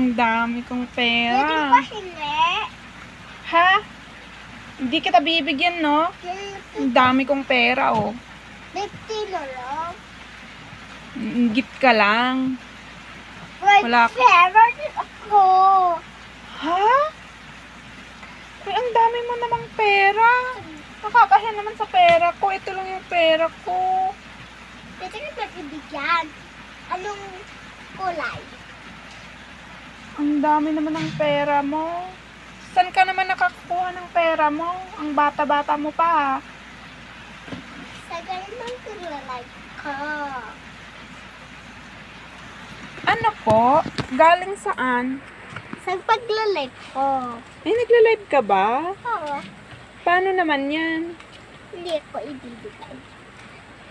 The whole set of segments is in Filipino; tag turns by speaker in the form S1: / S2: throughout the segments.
S1: Ang dami kong
S2: Pwede
S1: pera.
S2: ba hindi?
S1: Ha? Hindi kita bibigyan, no? Ang dami kong pera, oh.
S2: 50 na lang.
S1: Inggit ka lang.
S2: May
S1: Wala ka.
S2: pera din ako.
S1: Ha? Ay, ang dami mo namang pera. Nakakahiya naman sa pera ko. Ito lang yung pera ko.
S2: Pwede ka magbibigyan. Anong kulay?
S1: Ang dami naman ng pera mo. Saan ka naman nakakuha ng pera mo? Ang bata-bata mo pa, ha?
S2: Sa ganun kulay ko.
S1: Ano po? Galing saan?
S2: Sa paglalike ko.
S1: Ay, nagla-live ka ba?
S2: Oo.
S1: Paano naman yan?
S2: Hindi ko ibibigay.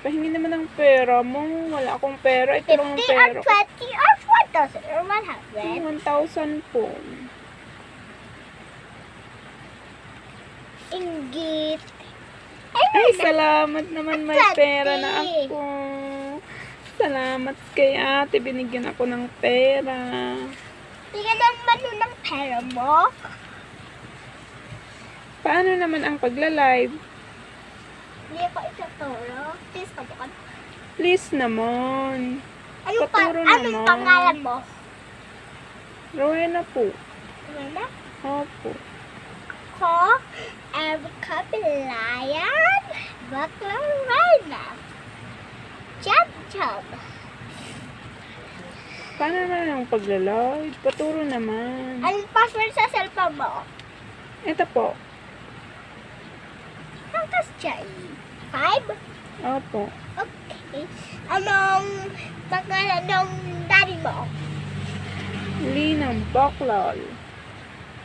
S1: Pahingi naman ng pera mo. Wala akong pera. Ito lang ang
S2: 50 or
S1: pera ko.
S2: 20 or 4,000 or 100.
S1: 1,000 po.
S2: Inggit.
S1: Ay, salamat naman. May
S2: Ate.
S1: pera na ako. Salamat kay ate. Binigyan ako ng pera.
S2: Tingnan naman nun ng pera mo.
S1: Paano naman ang pagla-live?
S2: Hindi ko ituturo. Please, kabukan.
S1: Please naman. Paturo
S2: Anong
S1: naman.
S2: pangalan mo?
S1: Rowena po.
S2: Ano?
S1: Opo.
S2: Ko, Erica Pelayan, Bakla Reyna. Jab.
S1: Paano naman ang pagla-live? Paturo naman.
S2: Anong password sa cellphone mo?
S1: Ito po.
S2: Hangkas dyan. 5?
S1: Opo.
S2: Okay. Anong pangalan ng daddy mo?
S1: Linang Baklal.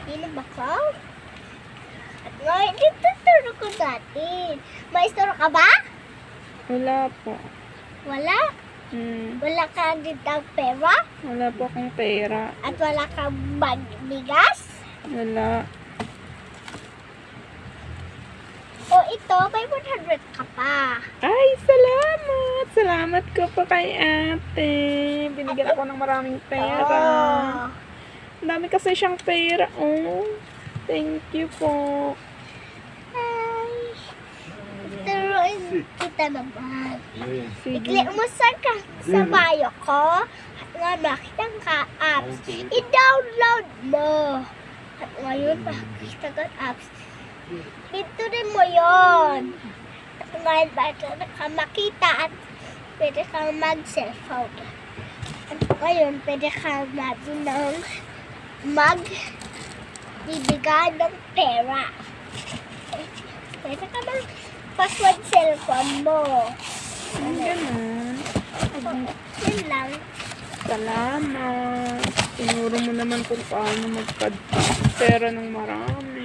S2: Sino ba ko? At ngayon, ituturo ko dati. May isturo ka ba?
S1: Wala po.
S2: Wala? Wala ka ditang pera?
S1: Wala po akong pera.
S2: At wala kang bigas?
S1: Wala.
S2: O ito, may 100 ka pa.
S1: Ay, salamat! Salamat ko pa kay ate. Binigyan ako ng maraming pera.
S2: Oh.
S1: Ang dami kasi siyang pera. Oh, thank you po.
S2: Ay. Turuin kita naman.
S1: Sige.
S2: I-click mo sa bio ko. At nga makita ka apps. I-download mo. At ngayon, makita ka apps. Pintunin mo yon. At ngayon, pwede ka makita at pwede kang mag-cellphone. At ngayon, pwede kang magbibigay ng pera. Pwede ka mag-password cellphone mo.
S1: Ang ganun.
S2: Yun lang.
S1: Salamat. Tinuro mo naman kung paano magpad-pera ng marami.